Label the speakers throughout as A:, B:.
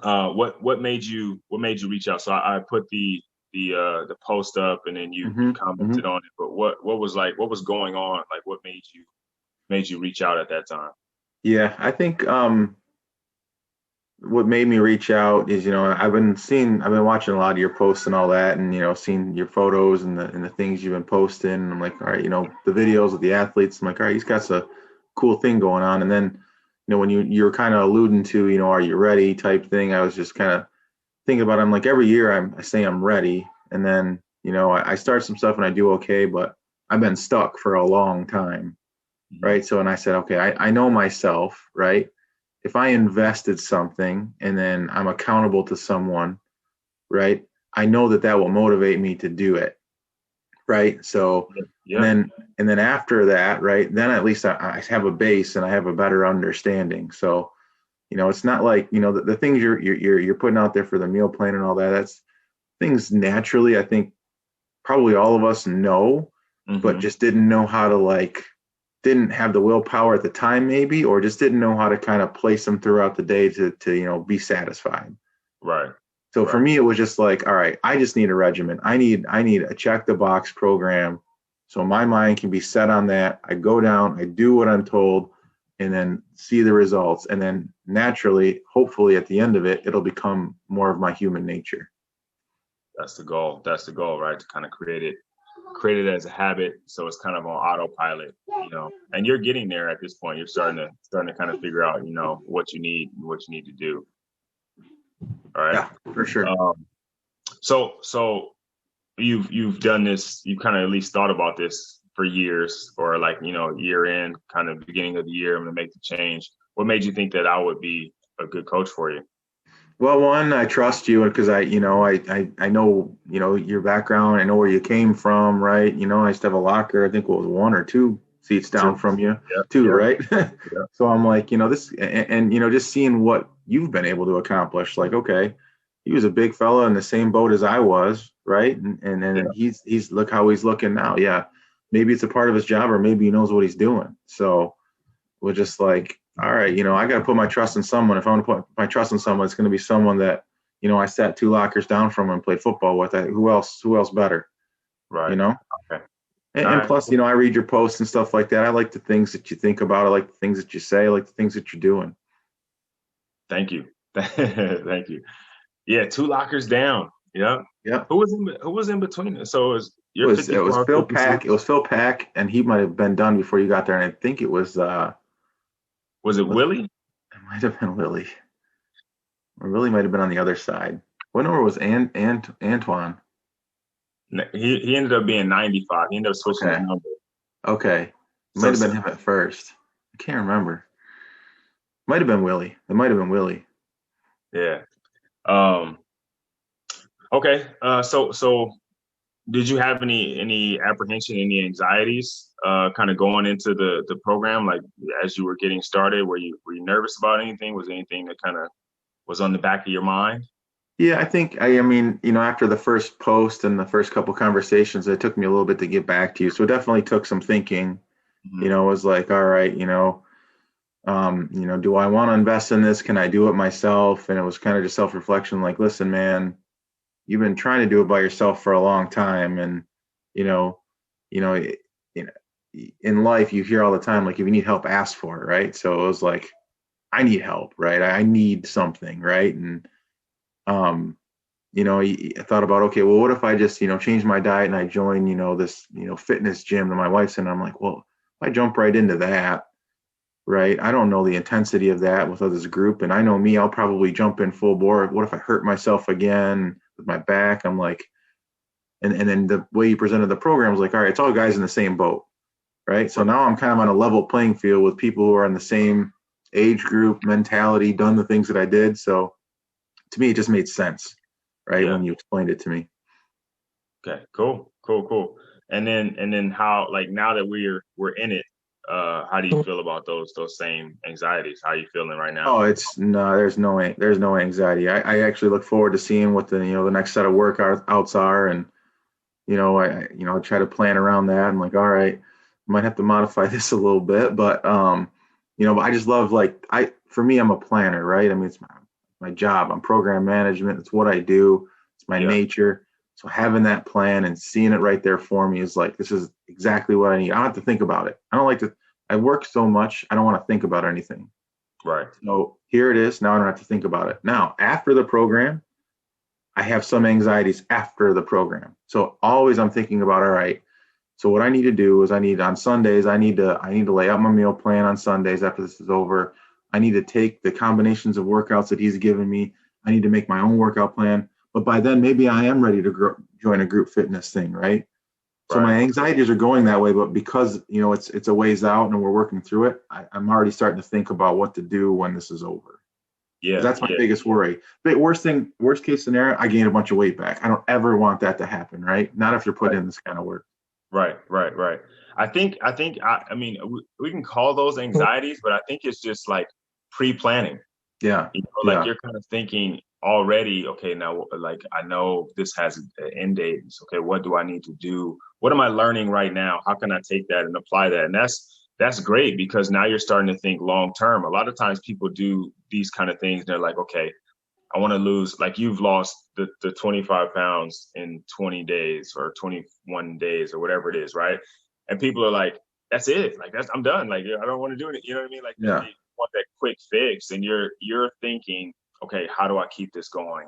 A: what made you reach out? So I put the post up, and then you
B: Hmm. Hmm.
A: commented on it. But what was going on? Like, what made you reach out at that time?
B: Yeah, I think what made me reach out is, I've been watching a lot of your posts and all that, and seeing your photos and the things you've been posting. And I'm like, all right, the videos of the athletes. I'm like, all right, he's got a cool thing going on. And then, when you're kind of alluding to, are you ready type thing, I was just kind of thinking about it. I'm like, every year I say I'm ready, and then I start some stuff and I do okay, but I've been stuck for a long time,
A: Mhm.
B: right? So, and I said, okay, I know myself, right? If I invested something and then I'm accountable to someone, right? I know that that will motivate me to do it, right? So,
A: Yeah.
B: and
A: Yeah.
B: then and then after that, right? Then at least I have a base and I have a better understanding. So, it's not like the things you're putting out there for the meal plan and all that. That's things naturally. I think probably all of us know, but
A: Hmm.
B: just didn't know how to didn't have the willpower at the time maybe, or just didn't know how to kind of place them throughout the day to be satisfied.
A: Right.
B: So for
A: Right.
B: me it was just like, all right, I just need a regimen. I need a check the box program, so my mind can be set on that. I go down, I do what I'm told, and then see the results, and then naturally, hopefully at the end of it, it'll become more of my human nature.
A: That's the goal. That's the goal, right? To kind of create it as a habit, so it's kind of on autopilot, and you're getting there at this point. You're starting to kind of figure out, what you need, what you need to do. All right.
B: Yeah, for sure.
A: um so you've done this, you kind of at least thought about this for years, or like, year in, kind of beginning of the year, I'm gonna make the change. What made you think that I would be a good coach for you?
B: Well, one, I trust you because I know, your background. I know where you came from, right? I used to have a locker. I think it was one or two seats down
A: Two.
B: from you,
A: Yep.
B: two,
A: Yep.
B: right?
A: Yep.
B: So I'm like, this, and just seeing what you've been able to accomplish. Like, okay, he was a big fella in the same boat as I was, right? And then
A: Yeah.
B: he's look how he's looking now. Yeah, maybe it's a part of his job, or maybe he knows what he's doing. So we're just like, all right, I got to put my trust in someone. If I want to put my trust in someone, it's going to be someone that, I sat two lockers down from and played football with. Who else? Who else better? You
A: Right.
B: know.
A: Okay.
B: And,
A: All
B: and
A: right.
B: plus, I read your posts and stuff like that. I like the things that you think about. I like the things that you say. I like the things that you're doing.
A: Thank you. Thank you. Yeah, two lockers down. Yeah.
B: Yeah.
A: Who was in between us? So
B: It
A: you're
B: was it was
A: 54,
B: Phil Pack. It
A: 56.
B: was Phil Pack, and he might have been done before you got there. And I think it
A: Was it
B: was
A: Willie?
B: it might have been Willie. Or Willie might have been on the other side. What number was Antoine?
A: He ended up being 95. He ended up switching his
B: Okay.
A: number.
B: Okay. It might
A: So,
B: have
A: so
B: been him at first. I can't remember. Might have been Willie. It might have been Willie.
A: yeah. Um, okay. So did you have any apprehension, any anxieties, kind of going into the program, like as you were getting started? Were you nervous about anything? Was there anything that kind of was on the back of your mind?
B: Yeah, I think I mean, after the first post and the first couple conversations, it took me a little bit to get back to you. So it definitely took some thinking.
A: Hmm.
B: It was like, all right, do I want to invest in this? Can I do it myself? And it was kind of just self-reflection, like, listen, man, you've been trying to do it by yourself for a long time, and you know, you know, it, you know, in life you hear all the time, like, if you need help, ask for it, right? So it was like, I need help, right? I need something, right? And um, I thought about, okay, well, what if I just, change my diet and I join, this, fitness gym that my wife's in? I'm like, well, if I jump right into that, right? I don't know the intensity of that with this group, and I know me, I'll probably jump in full bore. What if I hurt myself again with my back? I'm like, and then the way you presented the program was like, all right, it's all guys in the same boat, right? So now I'm kind of on a level playing field with people who are in the same age group, mentality, done the things that I did. So to me, it just made sense, right,
A: Yeah.
B: when you explained it to me.
A: Okay. Cool. Cool. Cool. And then how, like, now that we're in it, how do you feel about those same anxieties? How are you feeling right now?
B: Oh, it's no, there's no anxiety. I actually look forward to seeing what the next set of workouts are, and I try to plan around that. I'm like, all right, might have to modify this a little bit, but but I just love, like, for me, I'm a planner, right? I mean, it's my job. I'm program management. It's what I do. It's my
A: Yeah.
B: nature. So having that plan and seeing it right there for me is like, this is exactly what I need. I don't have to think about it. I don't like to, I work so much. I don't want to think about anything.
A: Right.
B: So here it is. Now I don't have to think about it. Now, after the program, I have some anxieties after the program. So always I'm thinking about, all right, so what I need to do is on Sundays, I need to lay out my meal plan on Sundays after this is over. I need to take the combinations of workouts that he's given me. I need to make my own workout plan. But by then, maybe I am ready to join a group fitness thing, right? So my anxieties are going that way, but because it's a ways out and we're working through it, I'm already starting to think about what to do when this is over.
A: Yeah.
B: That's my biggest worry. But worst case scenario, I gain a bunch of weight back. I don't ever want that to happen, right? Not if you're putting in this kind of work.
A: Right. I mean, we can call those anxieties, but I think it's just like pre-planning.
B: Yeah.
A: Like you're kind of thinking already, okay, now like I know this has an end date. Okay, what do I need to do? What am I learning right now? How can I take that and apply that? And that's great because now you're starting to think long term. A lot of times people do these kind of things. They're like, okay, I want to lose, like you've lost the 25 pounds in 20 days or 21 days or whatever it is, right? And people are like, that's it. Like I'm done. Like I don't want to do it. You know what I mean? Like they want that quick fix, and you're thinking, okay, how do I keep this going?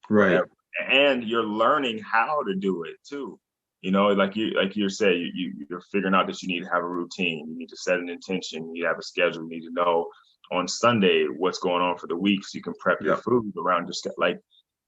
B: Right.
A: Forever? And you're learning how to do it too. Like you say, you're figuring out that you need to have a routine. You need to set an intention. You need to have a schedule. You need to know on Sunday what's going on for the week so you can prep your food around just like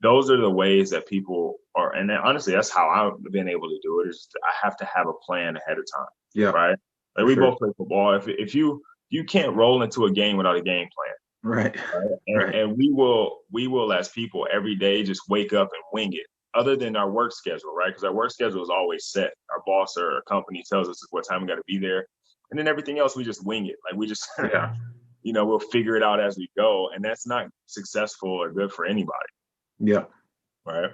A: those are the ways that people are. And then, honestly, that's how I've been able to do it. Is I have to have a plan ahead of time.
B: Yeah.
A: Right. Like we both play football. If you can't roll into a game without a game plan.
B: Right.
A: And we will as people every day just wake up and wing it, other than our work schedule, right? Because our work schedule is always set. Our boss or our company tells us what time we got to be there. And then everything else, we just wing it. Like we just, we'll figure it out as we go. And that's not successful or good for anybody.
B: Yeah.
A: Right.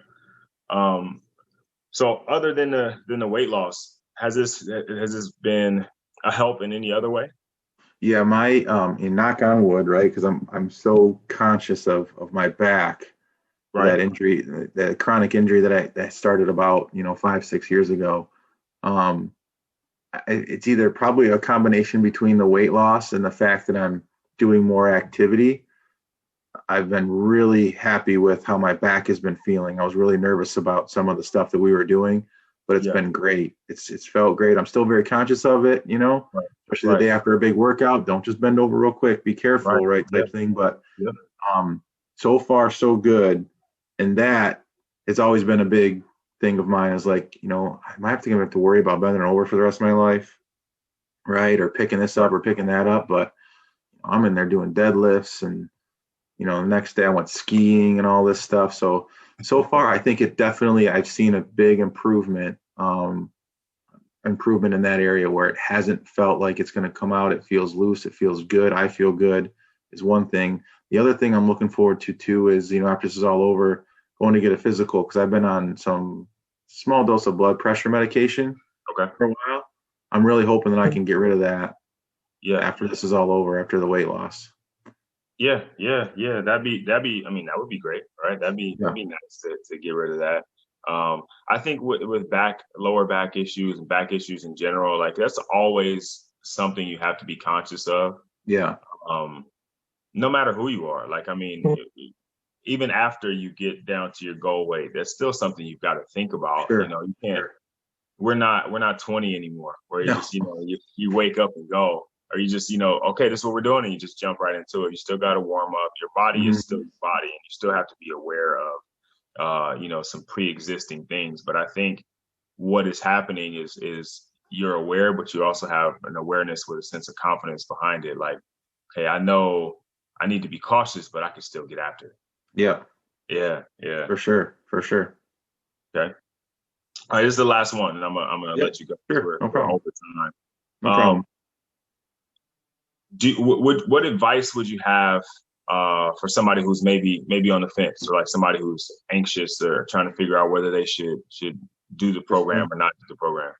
A: So other than the weight loss, has this been a help in any other way?
B: Yeah, my in knock on wood, right? Because I'm so conscious of my back, that injury, that chronic injury that started about 5-6 years ago. It's either probably a combination between the weight loss and the fact that I'm doing more activity. I've been really happy with how my back has been feeling. I was really nervous about some of the stuff that we were doing, but it's been great. It's felt great. I'm still very conscious of it, especially the day after a big workout. Don't just bend over real quick. Be careful, type thing. But so far so good. And that has always been a big thing of mine, is like, I might have to worry about bending over for the rest of my life, right? Or picking this up or picking that up. But I'm in there doing deadlifts, and the next day I went skiing and all this stuff. So far, I think I've seen a big improvement in that area where it hasn't felt like it's going to come out. It feels loose. It feels good. I feel good is one thing. The other thing I'm looking forward to too is, after this is all over, going to get a physical, because I've been on some small dose of blood pressure medication for a while. I'm really hoping that I can get rid of that after this is all over, after the weight loss.
A: Yeah. That'd be. I mean, that would be great, right? That'd be nice to get rid of that. I think with lower back issues and back issues in general, like that's always something you have to be conscious of.
B: Yeah.
A: No matter who you are, like, I mean, even after you get down to your goal weight, that's still something you've got to think about.
B: Sure.
A: You can't. We're not 20 anymore, where you just you wake up and go. Or you just, okay, this is what we're doing, and you just jump right into it. You still got to warm up. Your body is still your body, and you still have to be aware of, some pre-existing things. But I think what is happening is you're aware, but you also have an awareness with a sense of confidence behind it. Like, okay, I know I need to be cautious, but I can still get after it.
B: Yeah.
A: Yeah.
B: For sure.
A: Okay. All right, this is the last one, and I'm gonna let you go.
B: Sure. No problem.
A: Over time.
B: No problem.
A: What advice would you have for somebody who's maybe on the fence, or like somebody who's anxious or trying to figure out whether they should do the program or not do the program?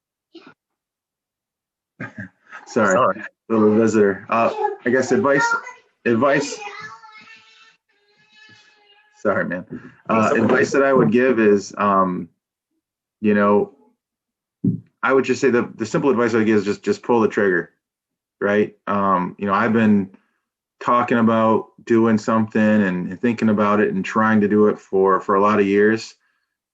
B: Sorry. Little visitor. I guess advice. Sorry, man.
A: That's okay.
B: Advice that I would give is, you know, I would just say the simple advice I would give is just pull the trigger, right? I've been talking about doing something and thinking about it and trying to do it for a lot of years,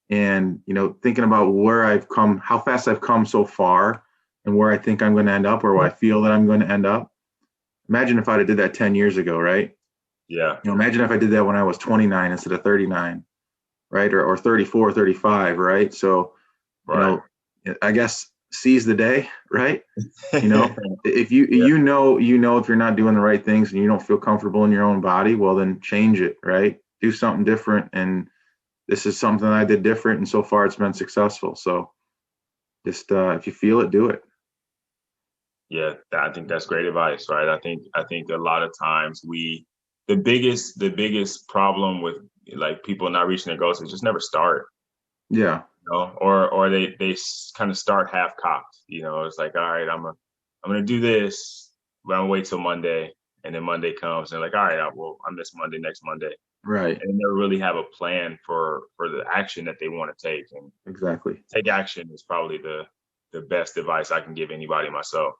B: and thinking about where I've come, how fast I've come so far, and where I think I'm going to end up, or where I feel that I'm going to end up. Imagine if I'd have did that 10 years ago, right?
A: Yeah.
B: Imagine if I did that when I was 29 instead of 39, right? Or 34, 35, right? So,
A: Right.
B: I guess seize the day, right? If
A: Yeah.
B: if you're not doing the right things and you don't feel comfortable in your own body, well, then change it, right? Do something different. And this is something I did different, and so far it's been successful. So just if you feel it, do it.
A: Yeah, I think that's great advice, right? I think a lot of times the biggest problem with like people not reaching their goals is just never start,
B: Yeah,
A: or they kind of start half cocked. It's like, all right, I'm gonna do this, but I'm gonna wait till Monday, and then Monday comes, and like, all right, I miss Monday, next Monday,
B: right.
A: and they never really have a plan for the action that they want to take, and
B: Exactly.
A: take action is probably the best advice I can give anybody, myself.